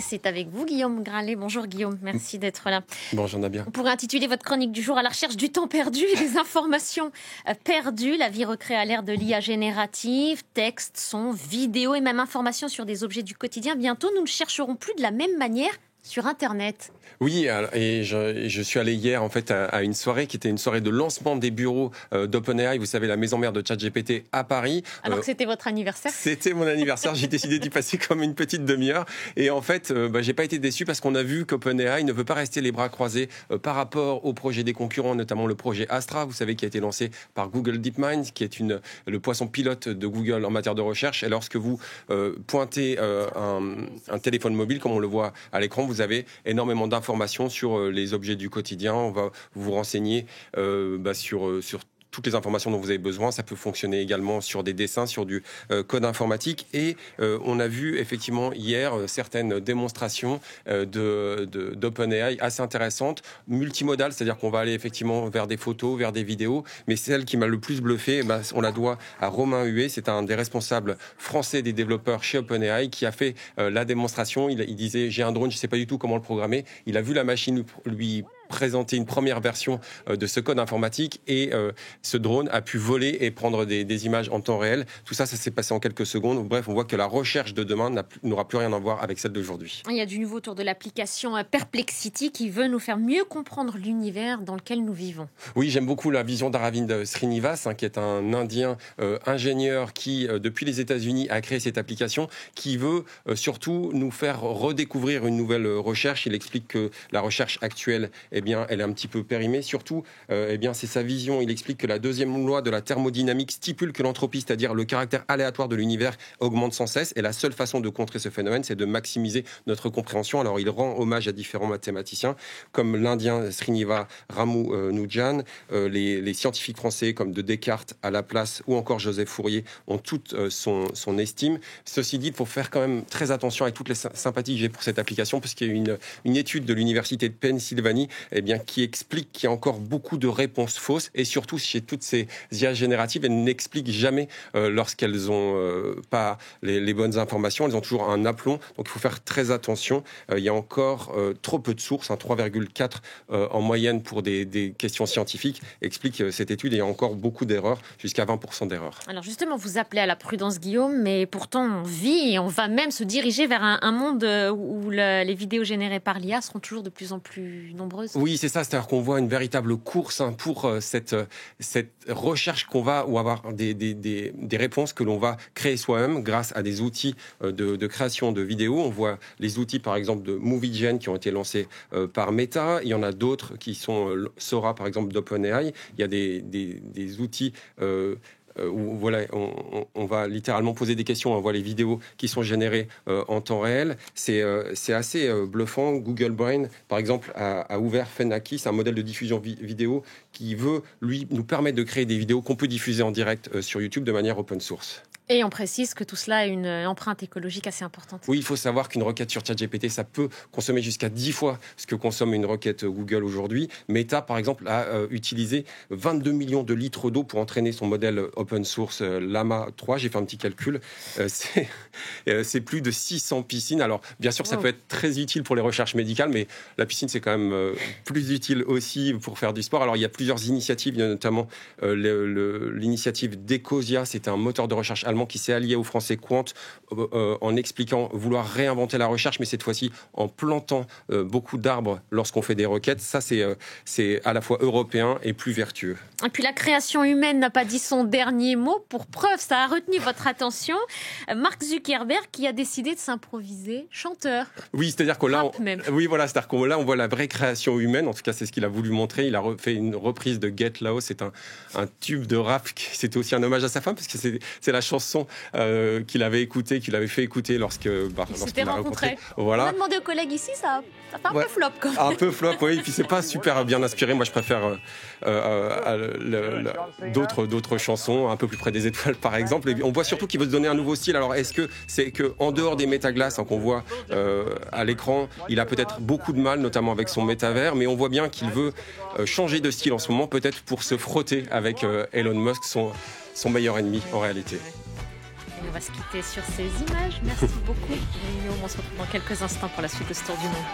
C'est avec vous, Guillaume Gralet. Bonjour Guillaume, merci d'être là. Bonjour Nabia. On pourrait intituler votre chronique du jour « À la recherche du temps perdu et des informations perdues ». La vie recréée à l'ère de l'IA générative, textes, sons, vidéos et même informations sur des objets du quotidien. Bientôt, nous ne chercherons plus de la même manière sur Internet. Oui, et je suis allé hier en fait à une soirée qui était une soirée de lancement des bureaux d'OpenAI, vous savez, la maison mère de ChatGPT à Paris. Alors que c'était votre anniversaire. C'était mon anniversaire, j'ai décidé d'y passer comme une petite demi-heure. Et en fait, j'ai pas été déçu parce qu'on a vu qu'OpenAI ne veut pas rester les bras croisés par rapport au projet des concurrents, notamment le projet Astra, vous savez, qui a été lancé par Google DeepMind, qui est le poisson pilote de Google en matière de recherche. Et lorsque vous pointez un téléphone mobile, comme on le voit à l'écran, vous avez énormément d'informations sur les objets du quotidien. On va vous renseigner sur toutes les informations dont vous avez besoin. Ça peut fonctionner également sur des dessins, sur du code informatique. Et on a vu effectivement hier certaines démonstrations d'OpenAI assez intéressantes, multimodales, c'est-à-dire qu'on va aller effectivement vers des photos, vers des vidéos. Mais celle qui m'a le plus bluffé, on la doit à Romain Huet. C'est un des responsables français des développeurs chez OpenAI qui a fait la démonstration. Il disait, j'ai un drone, je ne sais pas du tout comment le programmer. Il a vu la machine lui présenter une première version de ce code informatique et ce drone a pu voler et prendre des images en temps réel. Tout ça, ça s'est passé en quelques secondes. Bref, on voit que la recherche de demain n'aura plus rien à voir avec celle d'aujourd'hui. Il y a du nouveau autour de l'application Perplexity qui veut nous faire mieux comprendre l'univers dans lequel nous vivons. Oui, j'aime beaucoup la vision d'Aravind Srinivas, qui est un Indien ingénieur qui, depuis les États-Unis, a créé cette application qui veut surtout nous faire redécouvrir une nouvelle recherche. Il explique que la recherche actuelle, elle est un petit peu périmée. Surtout, c'est sa vision. Il explique que la deuxième loi de la thermodynamique stipule que l'entropie, c'est-à-dire le caractère aléatoire de l'univers, augmente sans cesse. Et la seule façon de contrer ce phénomène, c'est de maximiser notre compréhension. Alors, il rend hommage à différents mathématiciens, comme l'Indien Srinivas Ramanujan, les scientifiques français comme de Descartes à Laplace ou encore Joseph Fourier ont toute son estime. Ceci dit, il faut faire quand même très attention avec toutes les sympathies que j'ai pour cette application, parce qu'il y a une étude de l'université de Pennsylvanie qui explique qu'il y a encore beaucoup de réponses fausses, et surtout chez toutes ces IA génératives, elles n'expliquent jamais lorsqu'elles n'ont pas les bonnes informations, elles ont toujours un aplomb, donc il faut faire très attention. Il y a encore trop peu de sources, 3,4 en moyenne pour des questions scientifiques, explique cette étude, et il y a encore beaucoup d'erreurs, jusqu'à 20% d'erreurs. Alors justement, vous appelez à la prudence, Guillaume, mais pourtant on vit et on va même se diriger vers un monde où les vidéos générées par l'IA seront toujours de plus en plus nombreuses. Oui, c'est ça, c'est-à-dire qu'on voit une véritable course pour cette recherche qu'on va, ou avoir des réponses que l'on va créer soi-même grâce à des outils de création de vidéos. On voit les outils, par exemple, de MovieGen qui ont été lancés par Meta. Il y en a d'autres qui sont Sora, par exemple, d'OpenAI. Il y a des outils où voilà, on va littéralement poser des questions, on voit les vidéos qui sont générées en temps réel. C'est assez bluffant. Google Brain, par exemple, a ouvert Fenaki, c'est un modèle de diffusion vidéo qui veut, lui, nous permettre de créer des vidéos qu'on peut diffuser en direct sur YouTube de manière open source. Et on précise que tout cela a une empreinte écologique assez importante. Oui, il faut savoir qu'une requête sur ChatGPT, ça peut consommer jusqu'à 10 fois ce que consomme une requête Google aujourd'hui. Meta, par exemple, a utilisé 22 millions de litres d'eau pour entraîner son modèle open source Llama 3. J'ai fait un petit calcul. C'est plus de 600 piscines. Alors, bien sûr, ça peut être très utile pour les recherches médicales, mais la piscine, c'est quand même plus utile aussi pour faire du sport. Alors, il y a plusieurs initiatives. Il y a notamment l'initiative d'Ecosia. C'est un moteur de recherche allemand qui s'est allié au français Quant en expliquant vouloir réinventer la recherche, mais cette fois-ci en plantant beaucoup d'arbres lorsqu'on fait des requêtes. Ça, c'est à la fois européen et plus vertueux. Et puis la création humaine n'a pas dit son dernier mot. Pour preuve, ça a retenu votre attention. Mark Zuckerberg qui a décidé de s'improviser chanteur. Oui, c'est-à-dire que là, c'est-à-dire que là, on voit la vraie création humaine. En tout cas, c'est ce qu'il a voulu montrer. Il a fait une reprise de Get Loud. C'est un tube de rap. C'était aussi un hommage à sa femme, parce que c'est la chanson qu'il avait fait écouter lorsqu'il l'a rencontré. Voilà. On a demandé aux collègues ici, ça fait un peu flop quand même. Un peu flop, oui. Et puis c'est pas super bien inspiré. Moi, je préfère d'autres chansons, un peu plus près des étoiles, par exemple. Et on voit surtout qu'il veut se donner un nouveau style. Alors, est-ce que c'est qu'en dehors des métaglaces qu'on voit à l'écran, il a peut-être beaucoup de mal, notamment avec son métavers, mais on voit bien qu'il veut changer de style en ce moment, peut-être pour se frotter avec Elon Musk, son meilleur ennemi en réalité. On va se quitter sur ces images. Merci beaucoup, Bruno. On se retrouve dans quelques instants pour la suite de ce tour du monde.